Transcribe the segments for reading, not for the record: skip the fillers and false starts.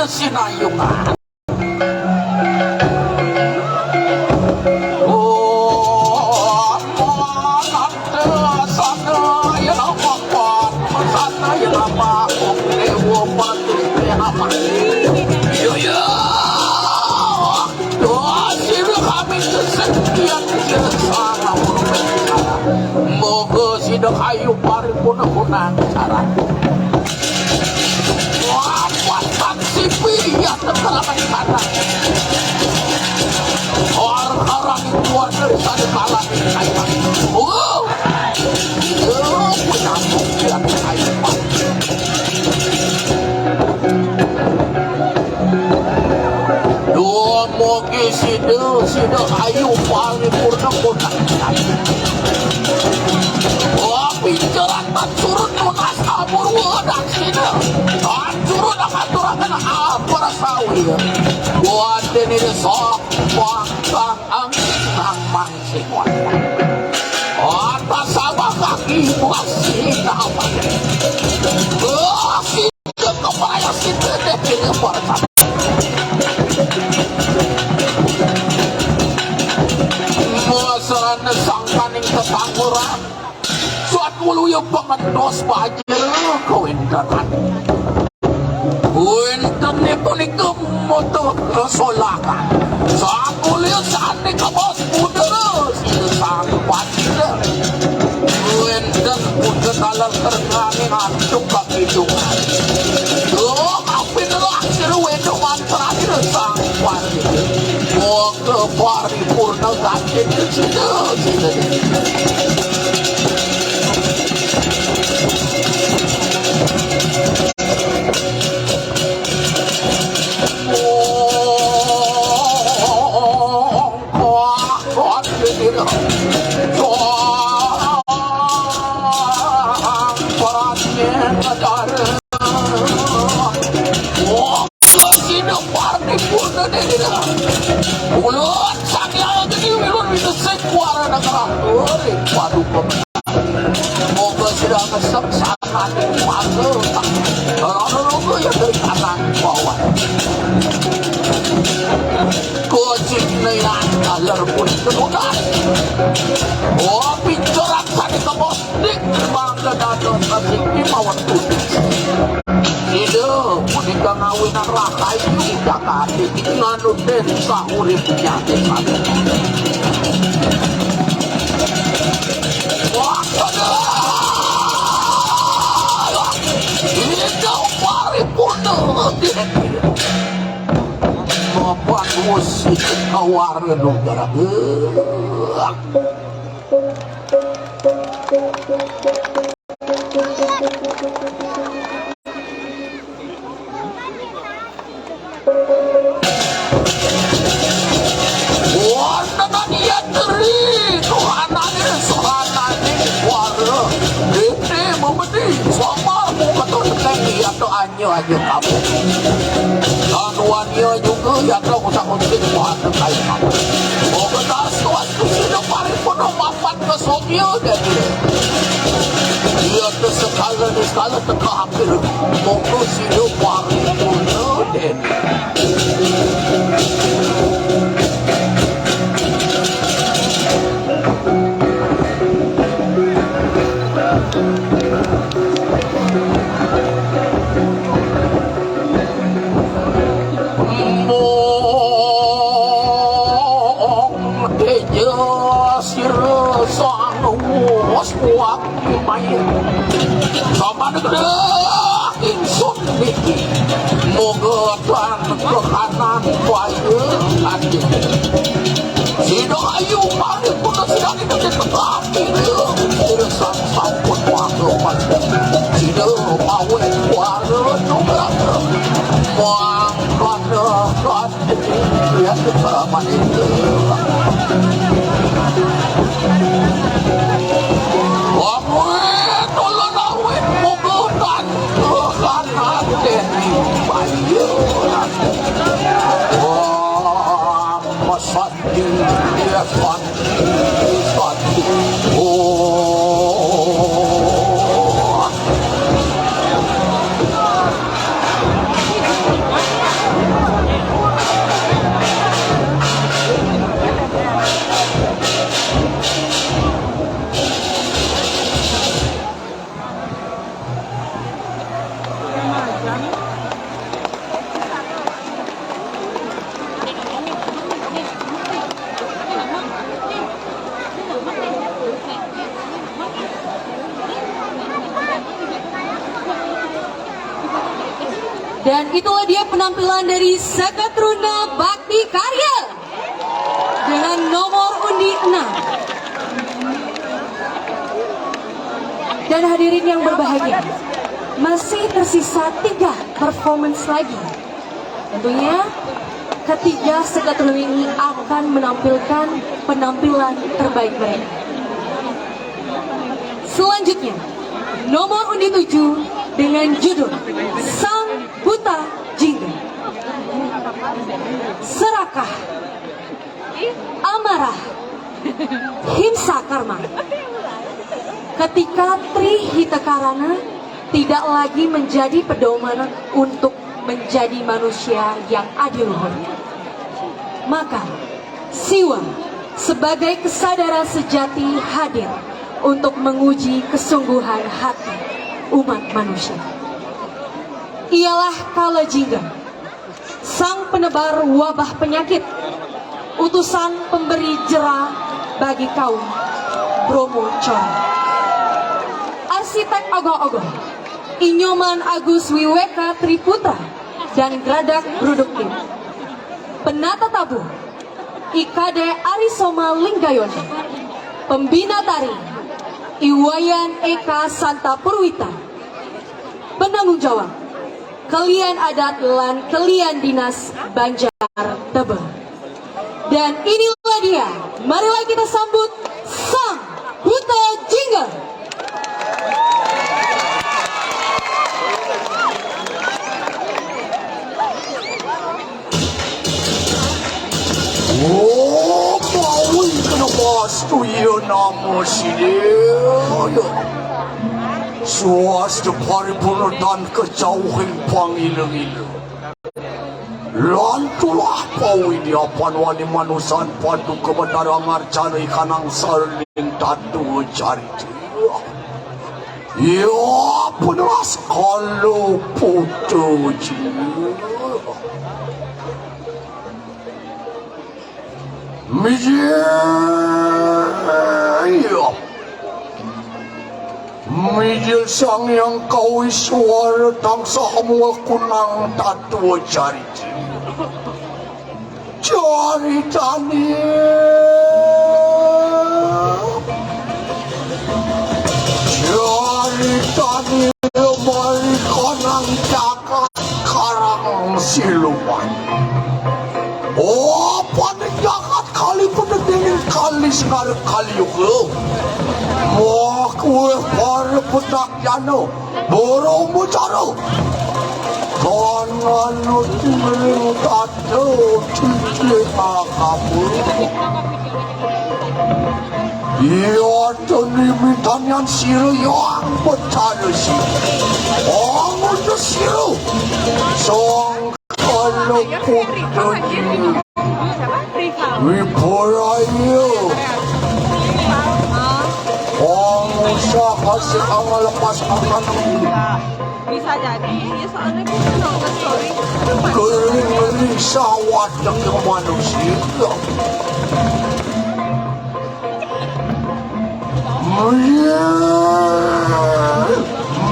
sinayungan. Kayu paripurna cara wapatan si pia terkalaman sana orang-orang keluar dari sana kalah kayak penambung yang kayu dua mogi sida kayu paripurna pinjaran turun lunas abur wadah sini turun aturakan apa sawir buat ini sok bangkang angkang mangsing atas sama kaki buat sini apa kita kepala sini deh ini berkat masa sangkaning ketangguran suatu yang pengendos bajer kau internet itu nih kemoto solakan suatu lihat saat nih kebos putus itu sangat bajer internet putus dalam terkani ngantuk kaki dungan apa itu akhir wedoman terakhir sangat bajer mau ke paripurna ganti di situ ulut sakya gini wilun itu sekuara negara waduh moga sudah keseksaan mager orang-orang yang dari kanan bawah kucing neyan alar pun kemudian pincoran tadi kebosdik bangga dadon kasih imawat putih hidup punika ngawinan rahayu jakati nganut desa uripnya desa hidup paripurna membuat musik kawarna negara warna dia teri Tuhanane sohanane warna ini memberi somar bukan tertengi atau anyo kamu dan wanita juga yang tahu usah-usah Tuhan terkait kamu mau ketas Tuhan sudah paripurna mapan ke Sofia dan dia sekali teka hampir mau sido paripurna dan sama negara insun niki moga dan kekanan bayu hati sido ayu mari pun sedang di tetapi urusan sampun waktu mati sido mawe kuara juga mangkana ya keramat itu Dan itulah dia penampilan dari Sakatruna Bakti Karya dengan nomor undi 6. Dan hadirin yang berbahagia, masih tersisa 3 performance lagi. Tentunya ketiga Sakatruna ini akan menampilkan penampilan terbaik mereka. Selanjutnya, nomor undi 7 dengan judul Sang Buta Jingga. Serakah, amarah, himsa karma. Ketika Trihitakarana tidak lagi menjadi pedoman untuk menjadi manusia yang adil luhur, maka Siwa sebagai kesadaran sejati hadir untuk menguji kesungguhan hati umat manusia. Ialah Kalajingga, sang penebar wabah penyakit, utusan pemberi jera bagi kaum Bromo Cora. Arsitek ogoh-ogoh, Inyoman Agus Wiweka Triputra dan Gradak Produktif. Penata tabuh, Ikade Arisoma Linggayono. Pembina tari, Iwayan Eka Santa Purwita. Penanggung jawab, Kelian Adat lan Kelian Dinas Banjar Tebel. Dan inilah dia, marilah kita sambut Sang Buta Jingga. Oh, bawi kena pastu ya nama sidia. Swasta paripurna dan kejauhan pangilang-ilang. Lantulah pawi di apan wali manusan padu kebenaran arcana ikanang sarling tatu carita. Ya peneras kalau putu jiwa. Mijil sang yang kau suara tangsa semua kunang tatu carita. Carita ni mari konang jagat karang siluman. Oh, pada jagat kali pada dingin kali sekarang kali juga. Mau kue para petak jano, borong mucaro. Kanan tinggal tato cincin kamu. Iya tadi mintanyan siru yang bertanya sih. Oh, udah siru. Song kalau putih. Wipurayo. Oh, usah kasih kamu lepas akan. Bisa jadi, ya soalnya kita nonton story. Kering-kering sawat yang manusia.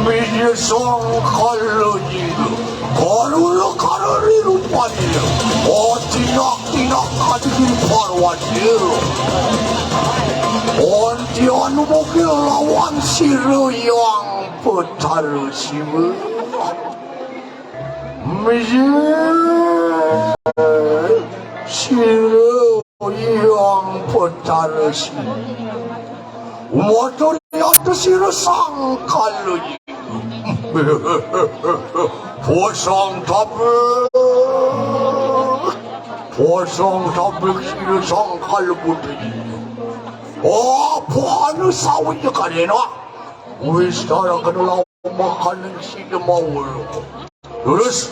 Media song kalau jiwa, kalau karari rupanya, oh tidak kadi parwan dia, oh dia anu mungkin lawan siru yang petar siwa, media siru yang petar siwa. Motor itu siru sang kalau posong tapi siru sang kalau putih. Oh, pohon sawitnya kanina. Wis cara kena makan siru mau. Lulus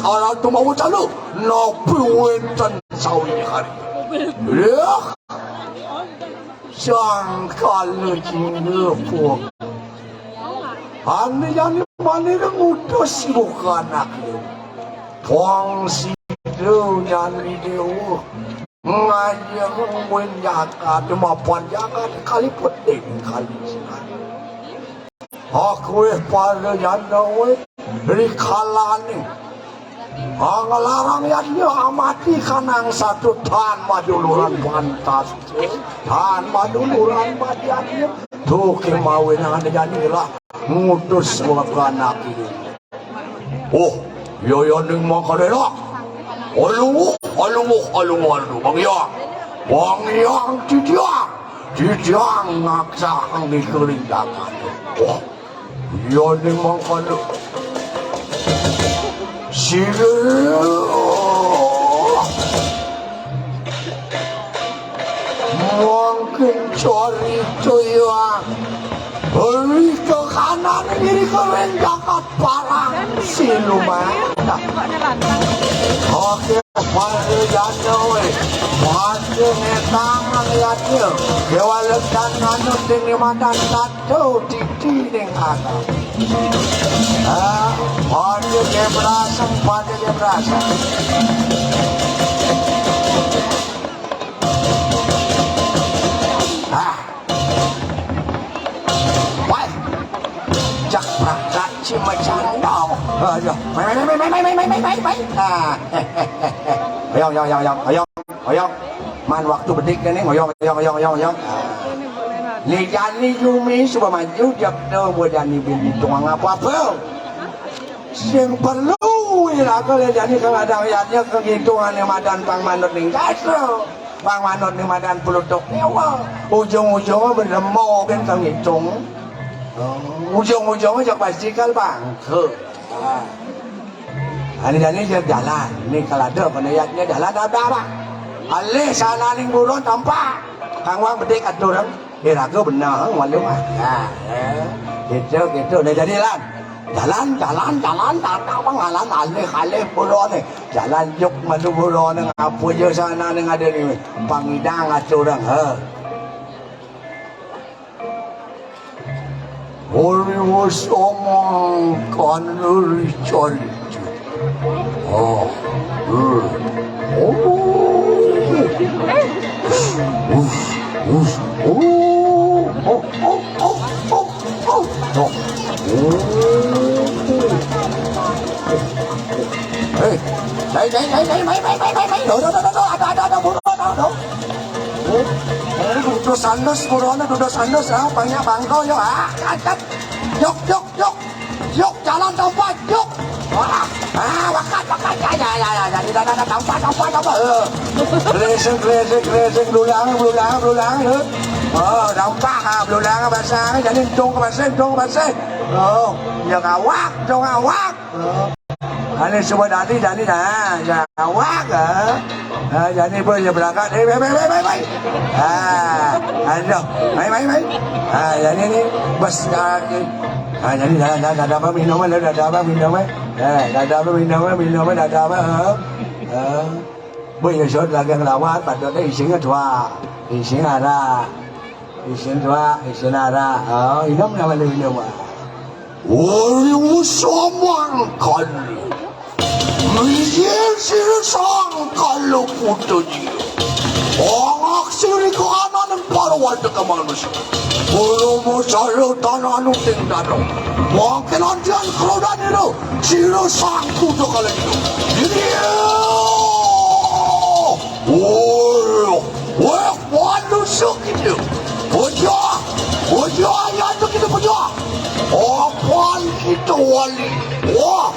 arah tu mau calo. Napi wentan sawitnya kanina. Ya. Sang kalau jingga pun, ane yang mana yang utus bukan aku. Pong si tu nyari dewa, ngajak menjaga, cuma pun jaga kali penting kali sekali. Aku pada janda rikalani ngelarang dia amati kanang satu tan maduluran pantas tan maduluran madiannya tuh kemauin yang ada jadilah ngutus bukan anak ini. Oh yo ning makarela alu bang yang tidak ngaksang di kelindangan. Oh yo ning makarela sila mungkin cari tuyang beri ke kanan diri ke rendakat parang siluman oke pada janoy pada ngetang lihatnya kewalet dan anut ini makan satu titi dengan pada keberasam jak berangkat cuma candau ayo man waktu bedik ni oyong ni jani Yumi sudah maju jak tu bodani bin tuang apa yang perlu ira kalau jani kalau ada ayatnya kehitungan yang madan pang manut ning kasro pang manut ning madan pelutuk nyawa ujung-ujungnya berlemau kan kang hitung ujung-ujungnya jak pastikan bang ini jalan ini kalau ada penayatnya jalan ada apa alih sana ning buron tampak kang wang bedik atur kira-kira benar walau gitu udah jadilah jalan pengalan alih buron nih jalan juk madu buron apa je sana ning ada ni pangidang atur Orius omong kanuri cari. Duduk sandos buruan duduk sandos banyak bangko yo angkat yuk jalan tempat yuk wakat ya jadi dana tempat greseng berulang dampak berulang bahasa jadi tung ke bahasa ya ngawak ini semua dani dah ngawak jadi boleh berangkat baik aduh baik jadi ini bus jadi ada apa minuman bây giờ số là gần là quá bắt đầu đây sinh ada hidup nama lebih nama Oriu somang kali Menjadi sang kalau putuji orang aksiri ke kanan dan parwal dekat manusia belum saya tanah nuting dado mungkin anjian kerodan itu siro sang putu kali itu manusia gitu Wajah yang kita punya apaan kita wali wah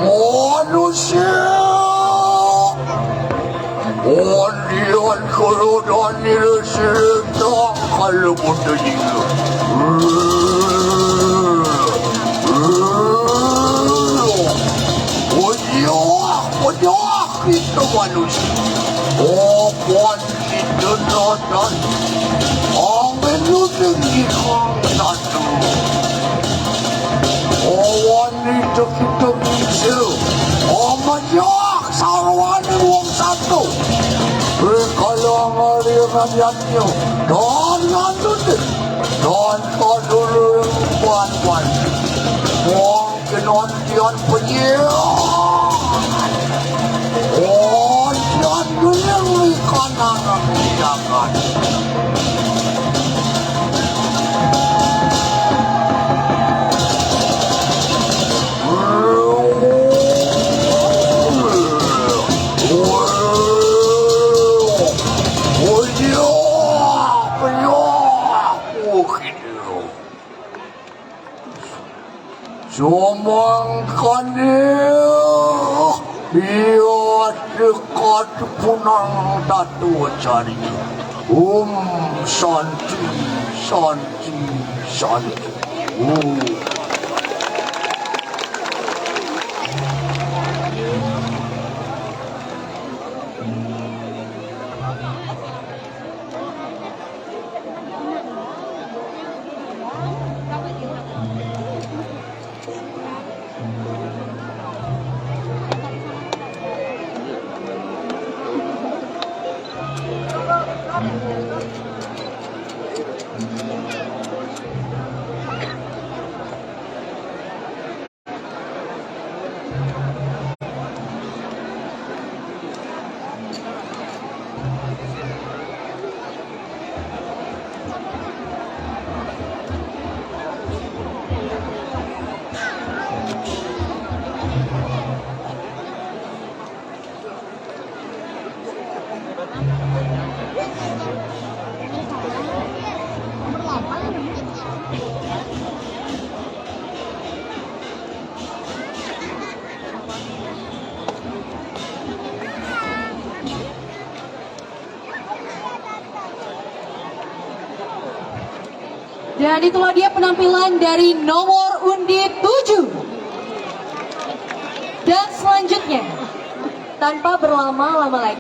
manusia Ondian kerodan ini sedang kalau muda juga wajah kita manusia apaan kita nonton angin lu tinggi kang satu awan itu kita bisa amajak sarwan uang satu kalau ngari rakyatnya dan ngandut Nonton dulu puan-puan. Mungkin ontian penyiaran. Ontian beli kanan jangan. Sumangkan dia dekat punang datu cari. Santi, santi, santi. Dan itulah dia penampilan dari nomor undi 7. Dan selanjutnya, tanpa berlama-lama lagi,